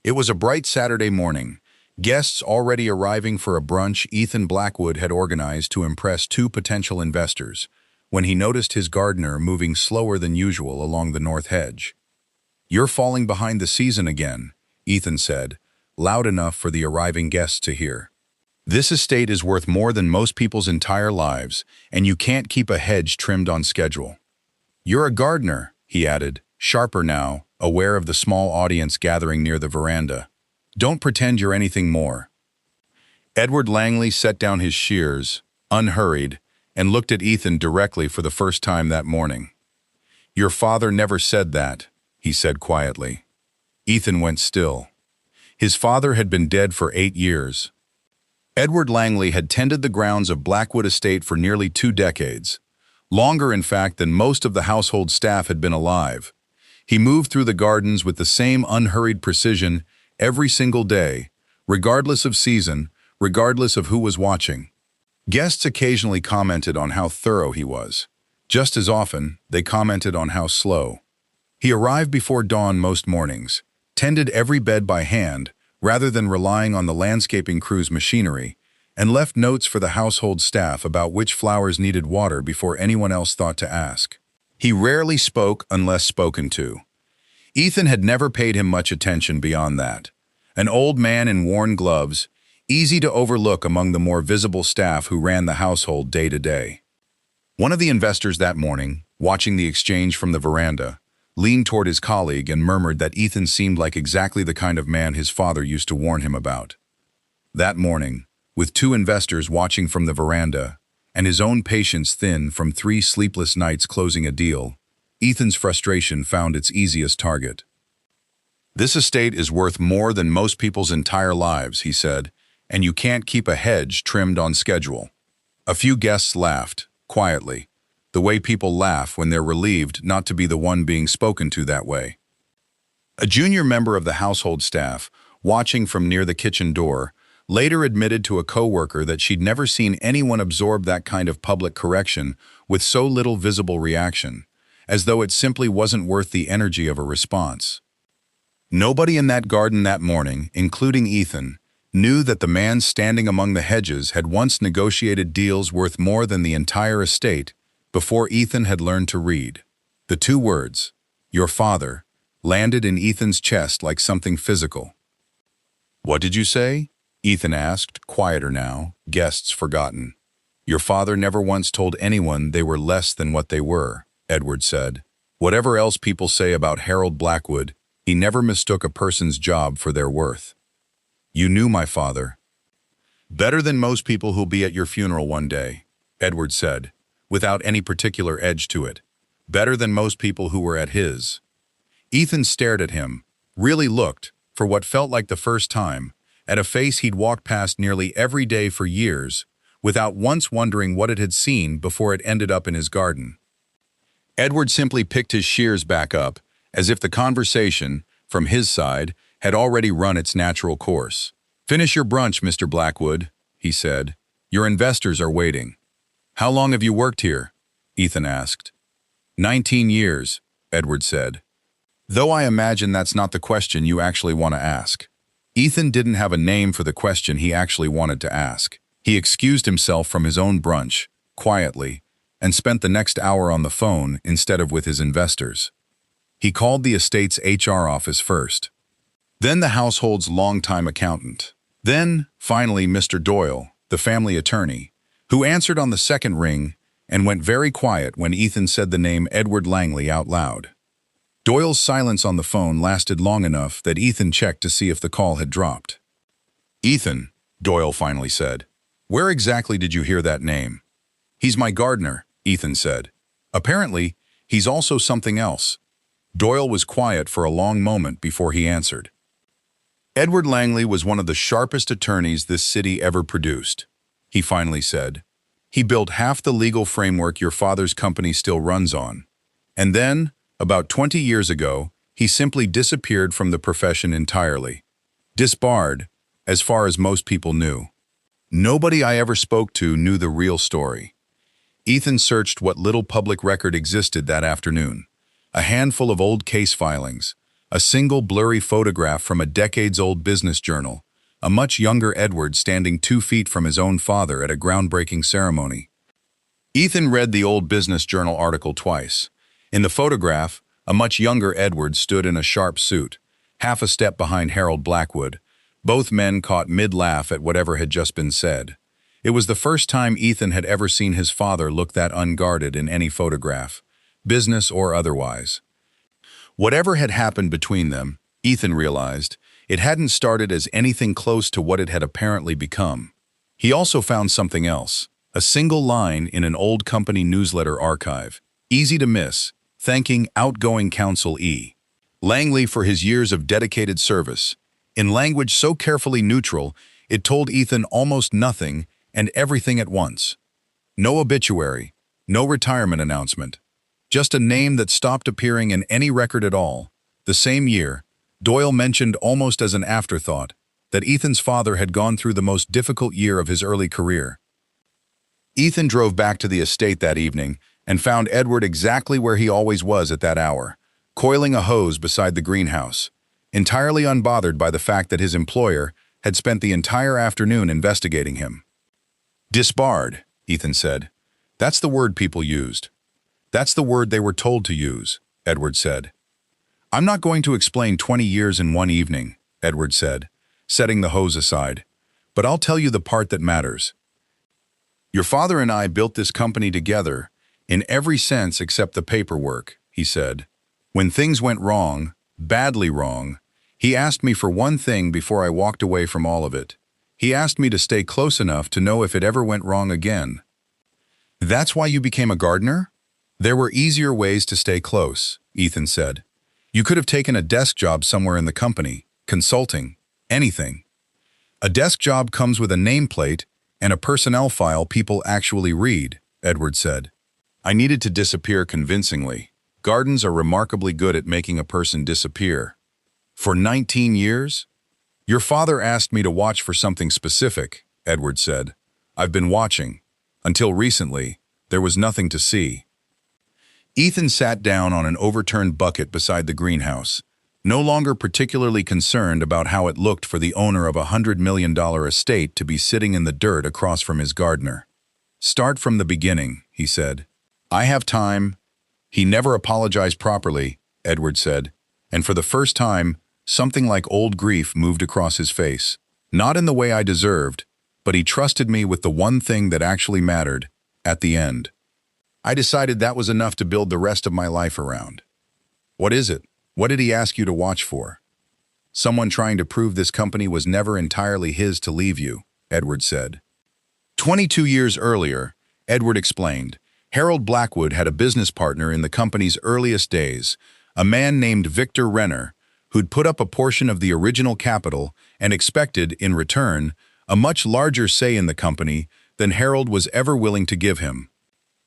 It was a bright Saturday morning. Guests already arriving for a brunch Ethan Blackwood had organized to impress two potential investors, when he noticed his gardener moving slower than usual along the north hedge. "You're falling behind the season again," Ethan said, loud enough for the arriving guests to hear. "This estate is worth more than most people's entire lives, and you can't keep a hedge trimmed on schedule." "You're a gardener," he added, sharper now, aware of the small audience gathering near the veranda. "Don't pretend you're anything more." Edward Langley set down his shears, unhurried, and looked at Ethan directly for the first time that morning. "Your father never said that," he said quietly. Ethan went still. His father had been dead for 8 years. Edward Langley had tended the grounds of Blackwood Estate for nearly 2 decades, longer in fact than most of the household staff had been alive. He moved through the gardens with the same unhurried precision every single day, regardless of season, regardless of who was watching. Guests occasionally commented on how thorough he was. Just as often, they commented on how slow. He arrived before dawn most mornings, tended every bed by hand rather than relying on the landscaping crew's machinery, and left notes for the household staff about which flowers needed water before anyone else thought to ask. He rarely spoke unless spoken to. Ethan had never paid him much attention beyond that. An old man in worn gloves, easy to overlook among the more visible staff who ran the household day to day. One of the investors that morning, watching the exchange from the veranda, leaned toward his colleague and murmured that Ethan seemed like exactly the kind of man his father used to warn him about. That morning, with 2 investors watching from the veranda, and his own patience thin from 3 sleepless nights closing a deal, Ethan's frustration found its easiest target. "This estate is worth more than most people's entire lives," he said, "and you can't keep a hedge trimmed on schedule." A few guests laughed, quietly, the way people laugh when they're relieved not to be the one being spoken to that way. A junior member of the household staff, watching from near the kitchen door, later admitted to a coworker that she'd never seen anyone absorb that kind of public correction with so little visible reaction, as though it simply wasn't worth the energy of a response. Nobody in that garden that morning, including Ethan, knew that the man standing among the hedges had once negotiated deals worth more than the entire estate before Ethan had learned to read. The 2 words, "your father," landed in Ethan's chest like something physical. "What did you say?" Ethan asked, quieter now, guests forgotten. "Your father never once told anyone they were less than what they were," Edward said. "Whatever else people say about Harold Blackwood, he never mistook a person's job for their worth." "You knew my father." "Better than most people who'll be at your funeral one day," Edward said, without any particular edge to it. "Better than most people who were at his." Ethan stared at him, really looked, for what felt like the first time, at a face he'd walked past nearly every day for years, without once wondering what it had seen before it ended up in his garden. Edward simply picked his shears back up, as if the conversation, from his side, had already run its natural course. "Finish your brunch, Mr. Blackwood," he said. "Your investors are waiting." "How long have you worked here?" Ethan asked. 19 years, Edward said. "Though I imagine that's not the question you actually want to ask." Ethan didn't have a name for the question he actually wanted to ask. He excused himself from his own brunch, quietly, and spent the next hour on the phone instead of with his investors. He called the estate's HR office first, then the household's longtime accountant, then, finally, Mr. Doyle, the family attorney, who answered on the second ring and went very quiet when Ethan said the name Edward Langley out loud. Doyle's silence on the phone lasted long enough that Ethan checked to see if the call had dropped. "Ethan," Doyle finally said, "where exactly did you hear that name?" "He's my gardener," Ethan said. "Apparently, he's also something else." Doyle was quiet for a long moment before he answered. "Edward Langley was one of the sharpest attorneys this city ever produced," he finally said. "He built half the legal framework your father's company still runs on. And then, about 20 years ago, he simply disappeared from the profession entirely. Disbarred, as far as most people knew. Nobody I ever spoke to knew the real story." Ethan searched what little public record existed that afternoon. A handful of old case filings, A single blurry photograph from a decades-old business journal, a much younger Edward standing 2 feet from his own father at a groundbreaking ceremony. Ethan read the old business journal article twice. In the photograph, a much younger Edward stood in a sharp suit, half a step behind Harold Blackwood. Both men caught mid-laugh at whatever had just been said. It was the first time Ethan had ever seen his father look that unguarded in any photograph, business or otherwise. Whatever had happened between them, Ethan realized, it hadn't started as anything close to what it had apparently become. He also found something else, a single line in an old company newsletter archive, easy to miss, thanking outgoing counsel E. Langley for his years of dedicated service. In language so carefully neutral, it told Ethan almost nothing and everything at once. No obituary, no retirement announcement. Just a name that stopped appearing in any record at all. The same year, Doyle mentioned almost as an afterthought that Ethan's father had gone through the most difficult year of his early career. Ethan drove back to the estate that evening and found Edward exactly where he always was at that hour, coiling a hose beside the greenhouse, entirely unbothered by the fact that his employer had spent the entire afternoon investigating him. Disbarred, Ethan said. That's the word people used. That's the word they were told to use, Edward said. I'm not going to explain 20 years in one evening, Edward said, setting the hose aside, but I'll tell you the part that matters. Your father and I built this company together, in every sense except the paperwork, he said. When things went wrong, badly wrong, he asked me for one thing before I walked away from all of it. He asked me to stay close enough to know if it ever went wrong again. That's why you became a gardener? There were easier ways to stay close, Ethan said. You could have taken a desk job somewhere in the company, consulting, anything. A desk job comes with a nameplate and a personnel file people actually read, Edward said. I needed to disappear convincingly. Gardens are remarkably good at making a person disappear. For 19 years? Your father asked me to watch for something specific, Edward said. I've been watching. Until recently, there was nothing to see. Ethan sat down on an overturned bucket beside the greenhouse, no longer particularly concerned about how it looked for the owner of a $100 million estate to be sitting in the dirt across from his gardener. Start from the beginning, he said. I have time. He never apologized properly, Edward said, and for the first time, something like old grief moved across his face. Not in the way I deserved, but he trusted me with the one thing that actually mattered, at the end. I decided that was enough to build the rest of my life around. What is it? What did he ask you to watch for? Someone trying to prove this company was never entirely his to leave you, Edward said. 22 years earlier, Edward explained, Harold Blackwood had a business partner in the company's earliest days, a man named Victor Renner, who'd put up a portion of the original capital and expected, in return, a much larger say in the company than Harold was ever willing to give him.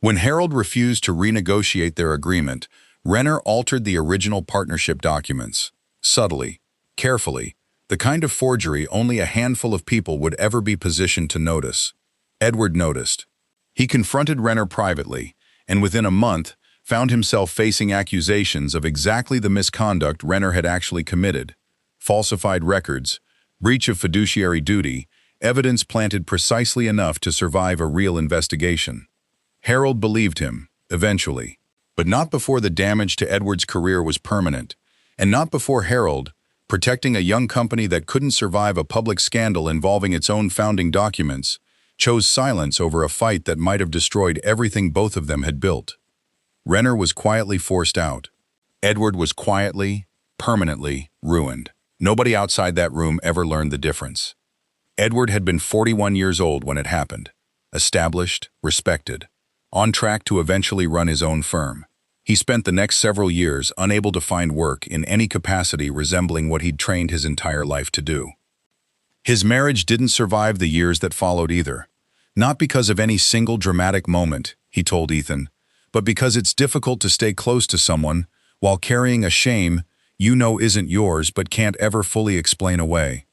When Harold refused to renegotiate their agreement, Renner altered the original partnership documents, subtly, carefully, the kind of forgery only a handful of people would ever be positioned to notice. Edward noticed. He confronted Renner privately, and within a month found himself facing accusations of exactly the misconduct Renner had actually committed. Falsified records, breach of fiduciary duty, evidence planted precisely enough to survive a real investigation. Harold believed him, eventually, but not before the damage to Edward's career was permanent, and not before Harold, protecting a young company that couldn't survive a public scandal involving its own founding documents, chose silence over a fight that might have destroyed everything both of them had built. Renner was quietly forced out. Edward was quietly, permanently ruined. Nobody outside that room ever learned the difference. Edward had been 41 years old when it happened, established, respected, on track to eventually run his own firm. He spent the next several years unable to find work in any capacity resembling what he'd trained his entire life to do. His marriage didn't survive the years that followed either. Not because of any single dramatic moment, he told Ethan, but because it's difficult to stay close to someone while carrying a shame you know isn't yours but can't ever fully explain away.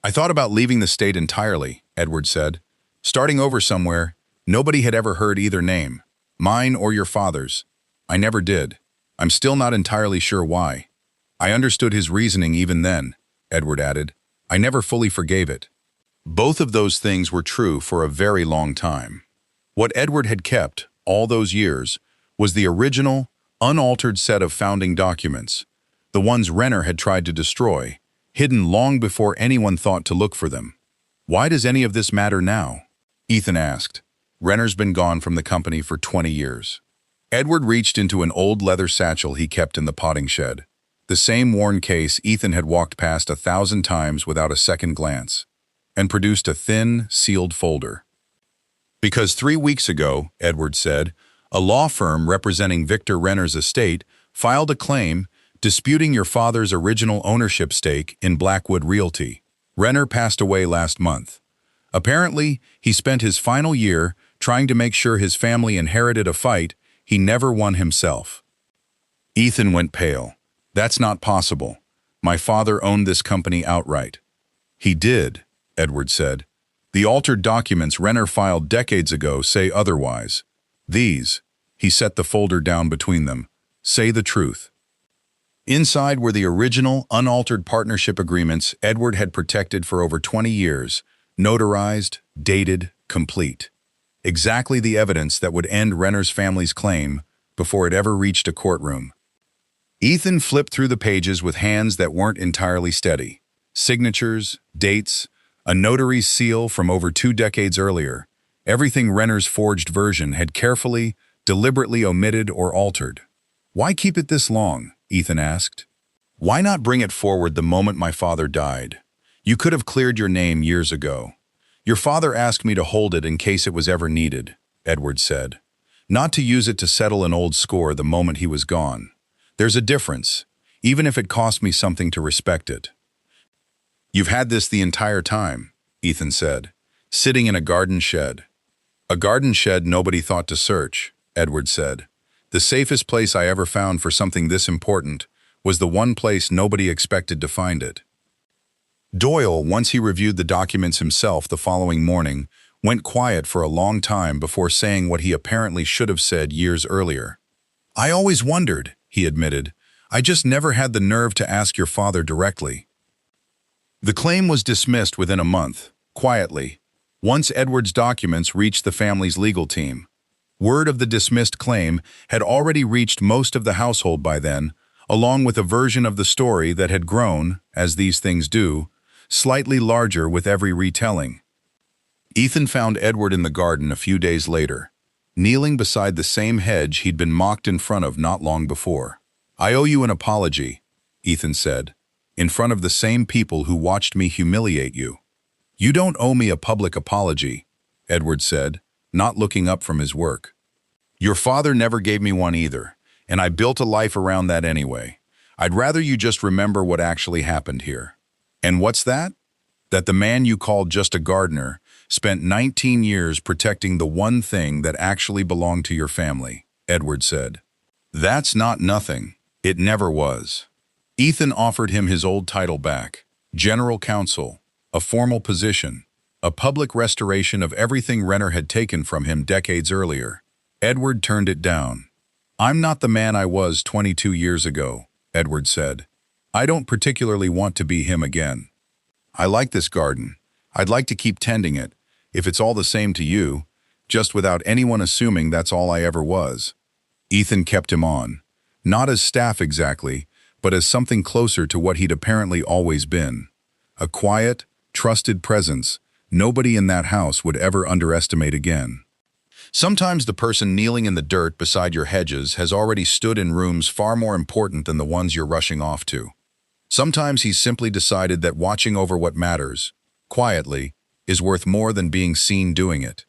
I thought about leaving the state entirely, Edward said. Starting over somewhere. Nobody had ever heard either name, mine or your father's. I never did. I'm still not entirely sure why. I understood his reasoning even then, Edward added. I never fully forgave it. Both of those things were true for a very long time. What Edward had kept, all those years, was the original, unaltered set of founding documents, the ones Renner had tried to destroy, hidden long before anyone thought to look for them. Why does any of this matter now? Ethan asked. Renner's been gone from the company for 20 years. Edward reached into an old leather satchel he kept in the potting shed, the same worn case Ethan had walked past 1,000 times without a second glance, and produced a thin, sealed folder. Because 3 weeks ago, Edward said, a law firm representing Victor Renner's estate filed a claim disputing your father's original ownership stake in Blackwood Realty. Renner passed away last month. Apparently, he spent his final year trying to make sure his family inherited a fight he never won himself. Ethan went pale. That's not possible. My father owned this company outright. He did, Edward said. The altered documents Renner filed decades ago say otherwise. These, he set the folder down between them, say the truth. Inside were the original, unaltered partnership agreements Edward had protected for over 20 years, notarized, dated, complete. Exactly the evidence that would end Renner's family's claim before it ever reached a courtroom. Ethan flipped through the pages with hands that weren't entirely steady. Signatures, dates, a notary's seal from over 2 decades earlier. Everything Renner's forged version had carefully, deliberately omitted or altered. Why keep it this long? Ethan asked. Why not bring it forward the moment my father died? You could have cleared your name years ago. Your father asked me to hold it in case it was ever needed, Edward said. Not to use it to settle an old score the moment he was gone. There's a difference, even if it cost me something to respect it. You've had this the entire time, Ethan said, sitting in a garden shed. A garden shed nobody thought to search, Edward said. The safest place I ever found for something this important was the one place nobody expected to find it. Doyle, once he reviewed the documents himself the following morning, went quiet for a long time before saying what he apparently should have said years earlier. I always wondered, he admitted. I just never had the nerve to ask your father directly. The claim was dismissed within a month, quietly, once Edward's documents reached the family's legal team. Word of the dismissed claim had already reached most of the household by then, along with a version of the story that had grown, as these things do, slightly larger with every retelling. Ethan found Edward in the garden a few days later, kneeling beside the same hedge he'd been mocked in front of not long before. I owe you an apology, Ethan said, in front of the same people who watched me humiliate you. You don't owe me a public apology, Edward said, not looking up from his work. Your father never gave me one either, and I built a life around that anyway. I'd rather you just remember what actually happened here. And what's that? That the man you called just a gardener spent 19 years protecting the one thing that actually belonged to your family, Edward said. That's not nothing. It never was. Ethan offered him his old title back, General Counsel, a formal position, a public restoration of everything Renner had taken from him decades earlier. Edward turned it down. I'm not the man I was 22 years ago, Edward said. I don't particularly want to be him again. I like this garden. I'd like to keep tending it, if it's all the same to you, just without anyone assuming that's all I ever was. Ethan kept him on, not as staff exactly, but as something closer to what he'd apparently always been. A quiet, trusted presence nobody in that house would ever underestimate again. Sometimes the person kneeling in the dirt beside your hedges has already stood in rooms far more important than the ones you're rushing off to. Sometimes he's simply decided that watching over what matters, quietly, is worth more than being seen doing it.